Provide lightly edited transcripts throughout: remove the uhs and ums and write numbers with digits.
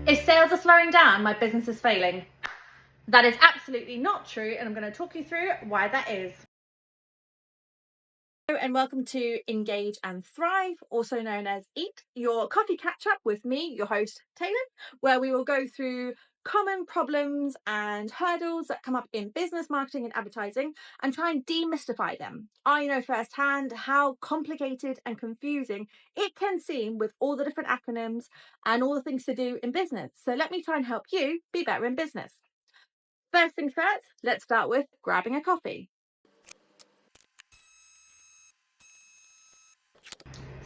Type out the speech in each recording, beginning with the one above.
If sales are slowing down, my business is failing. That is absolutely not true, and I'm going to talk you through why that is. Hello and welcome to Engage and Thrive, also known as EAT, your coffee catch-up with me, your host, Taelon, where we will go through common problems and hurdles that come up in business, marketing and advertising and try and demystify them. I know firsthand how complicated and confusing it can seem with all the different acronyms and all the things to do in business. So let me try and help you be better in business. First things first, let's start with grabbing a coffee.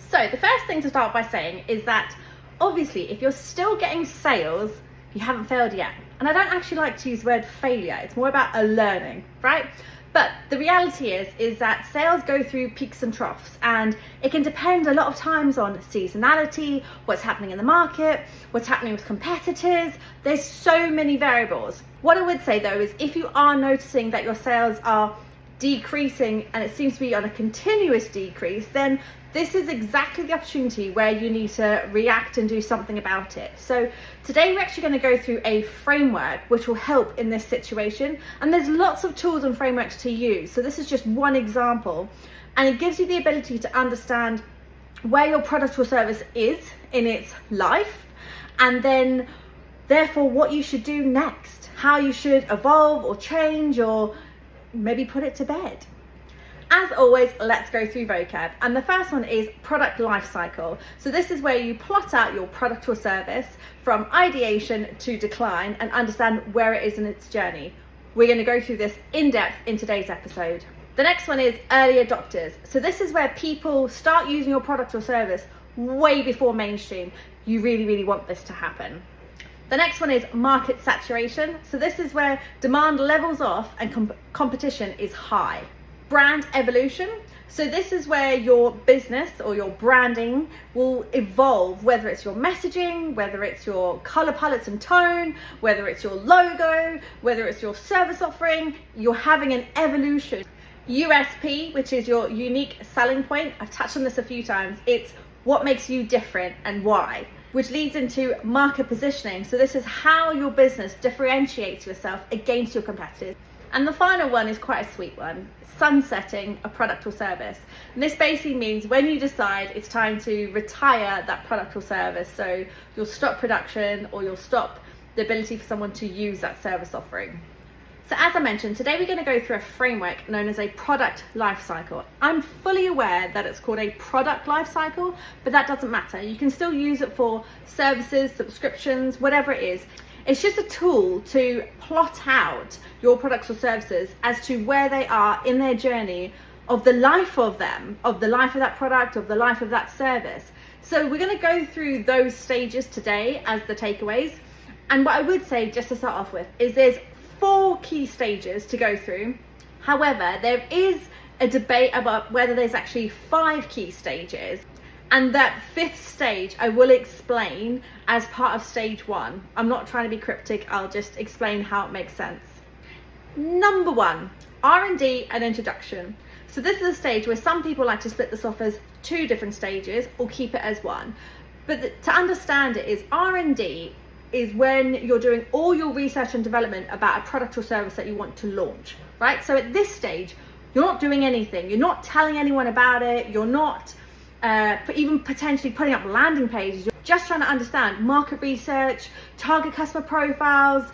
So the first thing to start by saying is that obviously if you're still getting sales, you haven't failed yet. And I don't actually like to use the word failure. It's more about a learning, right? But the reality is that sales go through peaks and troughs, and it can depend a lot of times on seasonality, what's happening in the market, what's happening with competitors. There's so many variables. What I would say though is if you are noticing that your sales are decreasing and it seems to be on a continuous decrease, then this is exactly the opportunity where you need to react and do something about it. So today we're actually going to go through a framework which will help in this situation, and there's lots of tools and frameworks to use. So this is just one example, and it gives you the ability to understand where your product or service is in its life, and then therefore what you should do next, how you should evolve or change or maybe put it to bed. As always, let's go through vocab. And the first one is product life cycle. So this is where you plot out your product or service from ideation to decline and understand where it is in its journey. We're going to go through this in depth in today's episode. The next one is early adopters. So this is where people start using your product or service way before mainstream. You really want this to happen. The next one is market saturation. So this is where demand levels off and competition is high. Brand evolution. So this is where your business or your branding will evolve, whether it's your messaging, whether it's your color palettes and tone, whether it's your logo, whether it's your service offering, you're having an evolution. USP, which is your unique selling point. I've touched on this a few times. It's what makes you different and why, which leads into market positioning. So this is how your business differentiates yourself against your competitors. And the final one is quite a sweet one, sunsetting a product or service. And this basically means when you decide it's time to retire that product or service. So you'll stop production or you'll stop the ability for someone to use that service offering. So as I mentioned, today we're going to go through a framework known as a product life cycle. I'm fully aware that it's called a product life cycle, but that doesn't matter. You can still use it for services, subscriptions, whatever it is. It's just a tool to plot out your products or services as to where they are in their journey of the life of them, of the life of that product, of the life of that service. So we're going to go through those stages today as the takeaways. And what I would say, just to start off with, is there's 4 key stages to go through. However, there is a debate about whether there's actually 5 key stages. And that 5th stage I will explain as part of stage 1. I'm not trying to be cryptic, I'll just explain how it makes sense. Number 1, R&D and Introduction. So this is a stage where some people like to split this off as 2 different stages or keep it as one. But to understand it is R&D is when you're doing all your research and development about a product or service that you want to launch, right? So at this stage, you're not doing anything. You're not telling anyone about it. You're not even potentially putting up landing pages. You're just trying to understand market research, target customer profiles,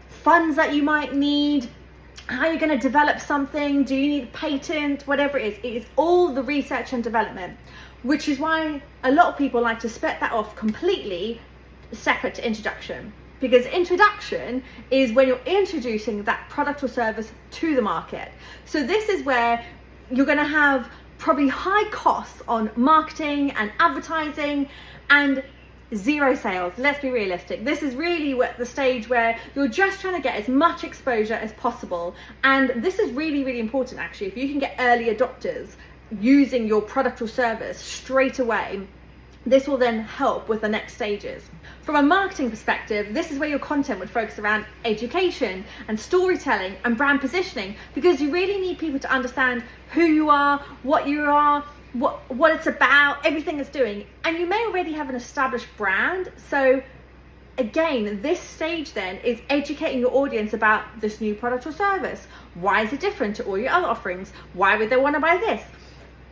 funds that you might need, how you're going to develop something, do you need a patent, whatever it is all the research and development, which is why a lot of people like to split that off completely separate to introduction, because introduction is when you're introducing that product or service to the market. So this is where you're going to have probably high costs on marketing and advertising and 0 sales. Let's be realistic. This is really the stage where you're just trying to get as much exposure as possible. And this is really important actually. If you can get early adopters using your product or service straight away, this will then help with the next stages. From a marketing perspective, this is where your content would focus around education and storytelling and brand positioning, because you really need people to understand who you are, what it's about, everything it's doing. And you may already have an established brand, so Again, this stage then is educating your audience about this new product or service. Why is it different to all your other offerings? Why would they want to buy this?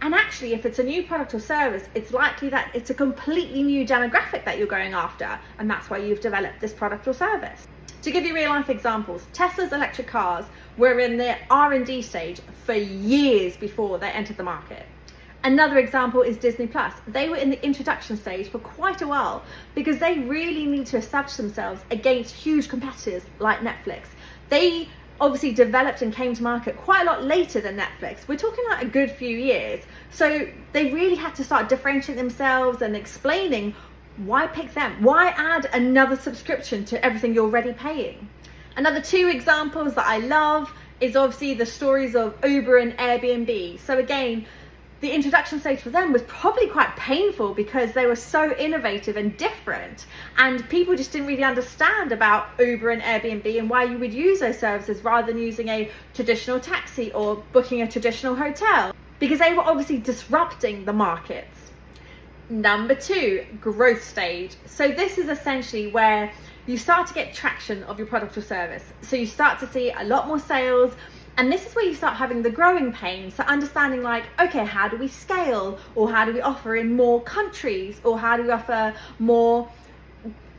And actually, if it's a new product or service, it's likely that it's a completely new demographic that you're going after, and that's why you've developed this product or service. To give you real life examples, Tesla's electric cars were in their R&D stage for years before they entered the market. Another example is Disney Plus. They were in the introduction stage for quite a while because they really need to establish themselves against huge competitors like Netflix. They obviously developed and came to market quite a lot later than Netflix. We're talking like a good few years. So they really had to start differentiating themselves and explaining why pick them? Why add another subscription to everything you're already paying? Another two examples that I love is obviously the stories of Uber and Airbnb. So again, the introduction stage for them was probably quite painful because they were so innovative and different, and people just didn't really understand about Uber and Airbnb and why you would use those services rather than using a traditional taxi or booking a traditional hotel, because they were obviously disrupting the markets. Number two, growth stage. So this is essentially where you start to get traction of your product or service. So you start to see a lot more sales, and this is where you start having the growing pains. So understanding like, okay, how do we scale? Or how do we offer in more countries? Or how do we offer more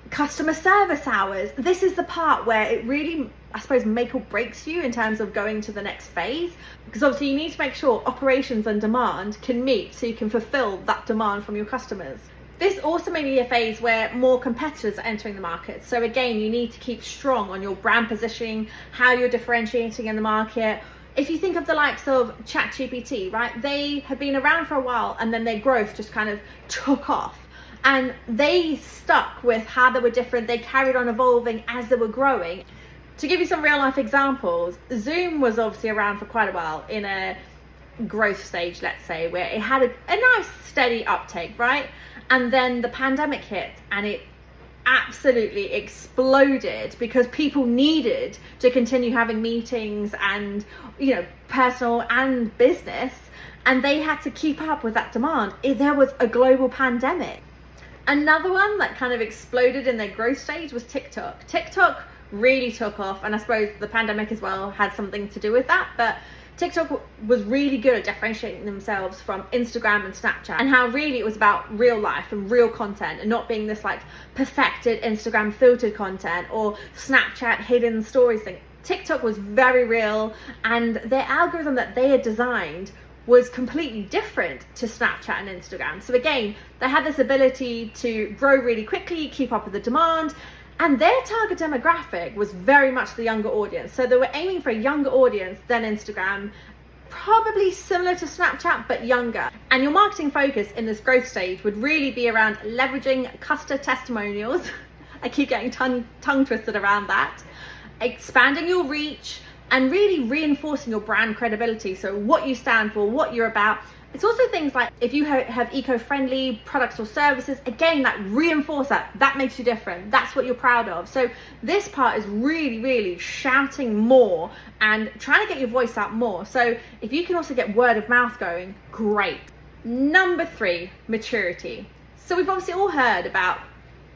customer service hours? This is the part where it really, I suppose, make or breaks you in terms of going to the next phase, because obviously you need to make sure operations and demand can meet so you can fulfill that demand from your customers. This also may be a phase where more competitors are entering the market. So again, you need to keep strong on your brand positioning, how you're differentiating in the market. If you think of the likes of ChatGPT, right? They had been around for a while and then their growth just kind of took off. And they stuck with how they were different. They carried on evolving as they were growing. To give you some real life examples, Zoom was obviously around for quite a while in a growth stage, let's say, where it had a nice steady uptake, right? And then the pandemic hit and it absolutely exploded because people needed to continue having meetings and, you know, personal and business, and they had to keep up with that demand. There was a global pandemic. Another one that kind of exploded in their growth stage was TikTok. TikTok really took off, and I suppose the pandemic as well had something to do with that, but TikTok was really good at differentiating themselves from Instagram and Snapchat, and how really it was about real life and real content and not being this like perfected Instagram filtered content or Snapchat hidden stories thing. TikTok was very real, and their algorithm that they had designed was completely different to Snapchat and Instagram. So again, they had this ability to grow really quickly, keep up with the demand, and their target demographic was very much the younger audience. So they were aiming for a younger audience than Instagram, probably similar to Snapchat, but younger. And your marketing focus in this growth stage would really be around leveraging customer testimonials. I keep getting tongue twisted around that. Expanding your reach and really reinforcing your brand credibility. So what you stand for, what you're about. It's also things like if you have eco-friendly products or services, again, that reinforce that makes you different. That's what you're proud of. So this part is really, really shouting more and trying to get your voice out more. So if you can also get word of mouth going, great. Number three, maturity. So we've obviously all heard about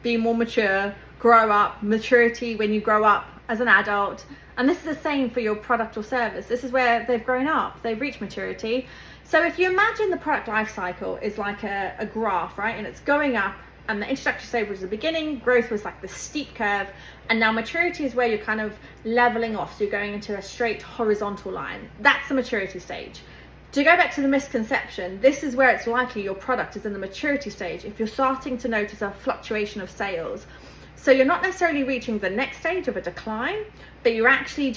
being more mature, grow up, maturity when you grow up as an adult. And this is the same for your product or service. This is where they've grown up, they've reached maturity. So if you imagine the product life cycle is like a graph, right? And it's going up, and the introductory stage was the beginning, growth was like the steep curve, and now maturity is where you're kind of leveling off. So you're going into a straight horizontal line. That's the maturity stage. To go back to the misconception, this is where it's likely your product is in the maturity stage if you're starting to notice a fluctuation of sales. So you're not necessarily reaching the next stage of a decline, but you're actually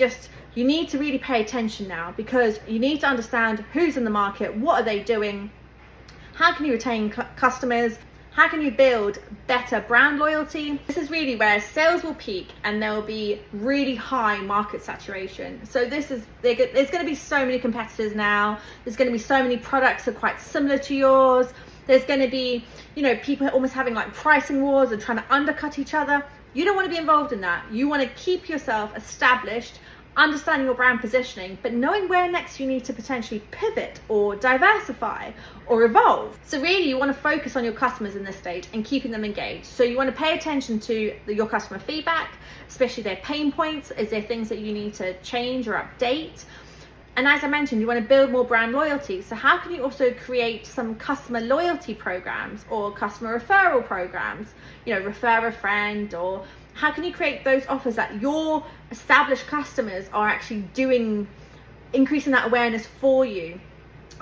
you need to really pay attention now, because you need to understand who's in the market, what are they doing, how can you retain customers, how can you build better brand loyalty. This is really where sales will peak and there will be really high market saturation. So there's going to be so many competitors now, there's going to be so many products that are quite similar to yours. There's going to be, people almost having like pricing wars and trying to undercut each other. You don't want to be involved in that. You want to keep yourself established, understanding your brand positioning, but knowing where next you need to potentially pivot or diversify or evolve. So really you want to focus on your customers in this stage and keeping them engaged. So you want to pay attention to your customer feedback, especially their pain points. Is there things that you need to change or update? And as I mentioned, you want to build more brand loyalty. So how can you also create some customer loyalty programs or customer referral programs? You know, refer a friend, or how can you create those offers that your established customers are actually doing, increasing that awareness for you?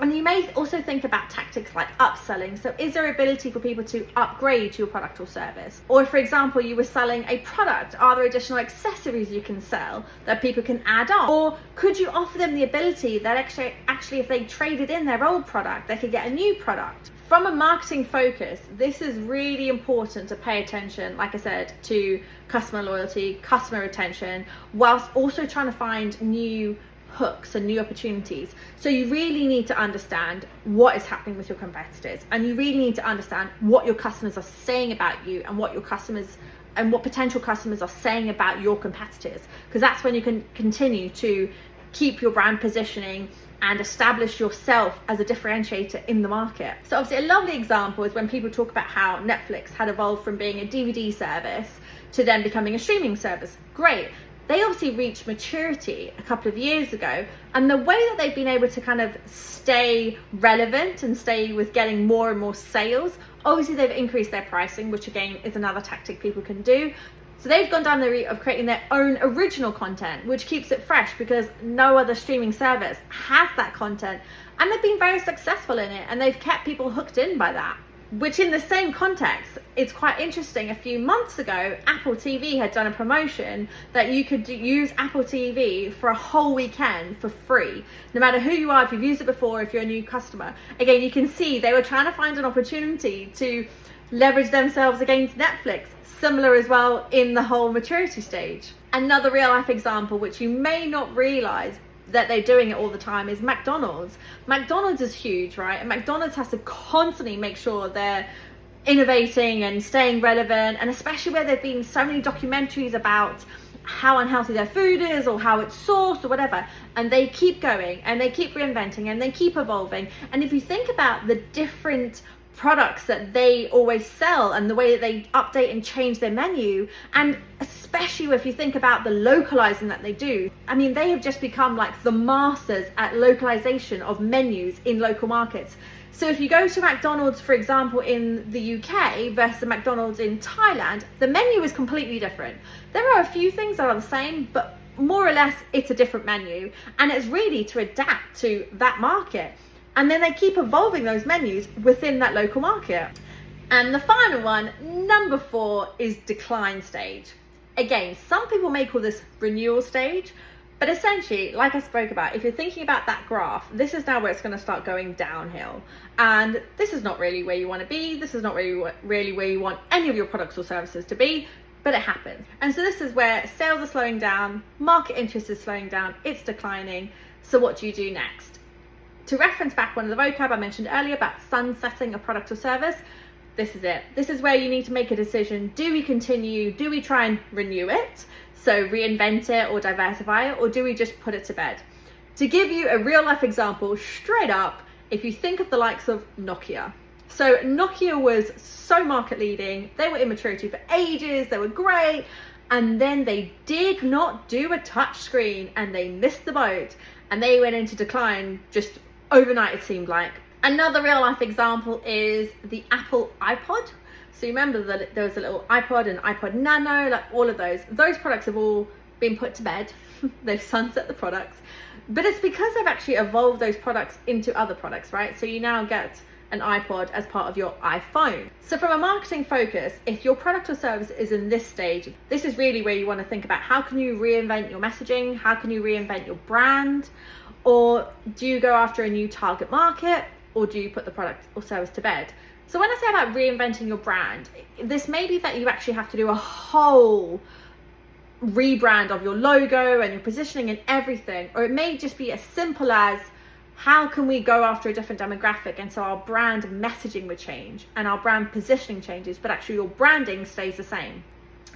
And you may also think about tactics like upselling. So is there ability for people to upgrade your product or service? Or for example, you were selling a product, are there additional accessories you can sell that people can add on? Or could you offer them the ability that actually if they traded in their old product, they could get a new product? From a marketing focus, this is really important to pay attention, like I said, to customer loyalty, customer retention, whilst also trying to find new hooks and new opportunities. So you really need to understand what is happening with your competitors, and you really need to understand what your customers are saying about you and what your customers and what potential customers are saying about your competitors, because that's when you can continue to keep your brand positioning and establish yourself as a differentiator in the market. So obviously a lovely example is when people talk about how Netflix had evolved from being a DVD service to then becoming a streaming service. Great. They obviously reached maturity a couple of years ago, and the way that they've been able to kind of stay relevant and stay with getting more and more sales, obviously they've increased their pricing, which again is another tactic people can do. So they've gone down the route of creating their own original content, which keeps it fresh because no other streaming service has that content, and they've been very successful in it, and they've kept people hooked in by that. Which in the same context, it's quite interesting. A few months ago, Apple TV had done a promotion that you could use Apple TV for a whole weekend for free. No matter who you are, if you've used it before, if you're a new customer. Again, you can see they were trying to find an opportunity to leverage themselves against Netflix. Similar as well in the whole maturity stage. Another real life example, which you may not realize that they're doing it all the time, is McDonald's. McDonald's is huge, right? And McDonald's has to constantly make sure they're innovating and staying relevant, and especially where there've been so many documentaries about how unhealthy their food is or how it's sourced or whatever, and they keep going and they keep reinventing and they keep evolving. And if you think about the different products that they always sell and the way that they update and change their menu, and especially if you think about the localizing that they do, I mean, they have just become like the masters at localization of menus in local markets. So if you go to McDonald's, for example, in the UK versus the McDonald's in Thailand, the menu is completely different. There are a few things that are the same, but more or less it's a different menu, and it's really to adapt to that market. And then they keep evolving those menus within that local market. And the final one, number 4, is decline stage. Again, some people may call this renewal stage, but essentially, like I spoke about, if you're thinking about that graph, this is now where it's going to start going downhill. And this is not really where you want to be. This is not really where you want any of your products or services to be, but it happens. And so this is where sales are slowing down, market interest is slowing down, it's declining. So what do you do next? To reference back one of the vocab I mentioned earlier about sunsetting a product or service, this is it. This is where you need to make a decision. Do we continue? Do we try and renew it? So reinvent it or diversify it, or do we just put it to bed? To give you a real life example, straight up, if you think of the likes of Nokia. So Nokia was so market leading. They were in maturity for ages. They were great. And then they did not do a touch screen, and they missed the boat, and they went into decline just overnight, it seemed like. Another real life example is the Apple iPod. So you remember that there was a little iPod and iPod Nano, like all of those products have all been put to bed. They've sunset the products, but it's because they've actually evolved those products into other products, right? So you now get an iPod as part of your iPhone. So from a marketing focus, if your product or service is in this stage, this is really where you want to think about how can you reinvent your messaging? How can you reinvent your brand? Or do you go after a new target market, or do you put the product or service to bed? So when I say about reinventing your brand, this may be that you actually have to do a whole rebrand of your logo and your positioning and everything, or it may just be as simple as how can we go after a different demographic, and so our brand messaging would change and our brand positioning changes, but actually your branding stays the same.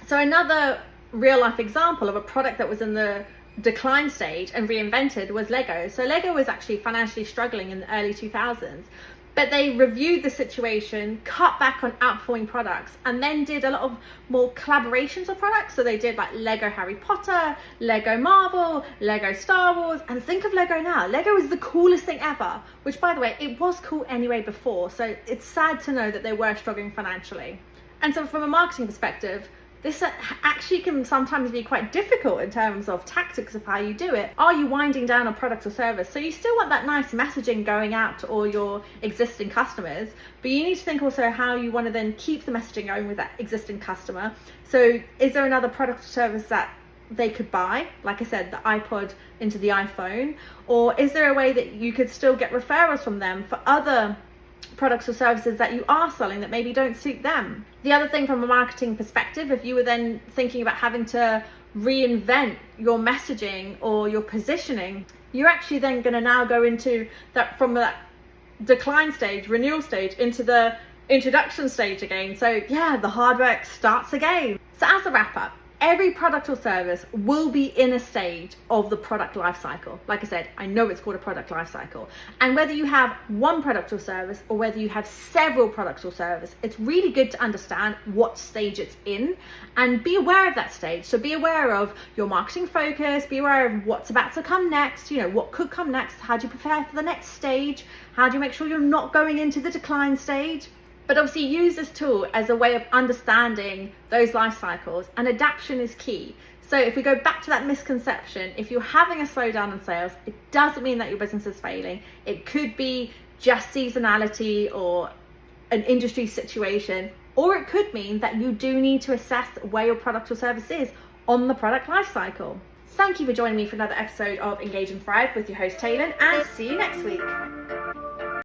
So another real life example of a product that was in the decline stage and reinvented was Lego. So Lego was actually financially struggling in the early 2000s, but they reviewed the situation, cut back on outperforming products, and then did a lot of more collaborations of products. So they did like Lego Harry Potter, Lego Marvel, Lego Star Wars, and think of Lego now. Lego is the coolest thing ever, which by the way, it was cool anyway before. So it's sad to know that they were struggling financially. And so from a marketing perspective, this actually can sometimes be quite difficult in terms of tactics of how you do it. Are you winding down a product or service? So you still want that nice messaging going out to all your existing customers, but you need to think also how you want to then keep the messaging going with that existing customer. So is there another product or service that they could buy, like I said, the iPod into the iPhone, or is there a way that you could still get referrals from them for other products or services that you are selling that maybe don't suit them? The other thing from a marketing perspective, if you were then thinking about having to reinvent your messaging or your positioning, you're actually then going to now go into that, from that decline stage, renewal stage, into the introduction stage again. So yeah, the hard work starts again. So as a wrap up, every product or service will be in a stage of the product life cycle. Like I said, I know it's called a product life cycle. And whether you have one product or service or whether you have several products or service, it's really good to understand what stage it's in and be aware of that stage. So be aware of your marketing focus, be aware of what's about to come next, you know, what could come next, how do you prepare for the next stage, how do you make sure you're not going into the decline stage. But obviously use this tool as a way of understanding those life cycles, and adaptation is key. So if we go back to that misconception, if you're having a slowdown in sales, it doesn't mean that your business is failing. It could be just seasonality or an industry situation, or it could mean that you do need to assess where your product or service is on the product life cycle. Thank you for joining me for another episode of Engage and Thrive with your host Taelon, and see you next week.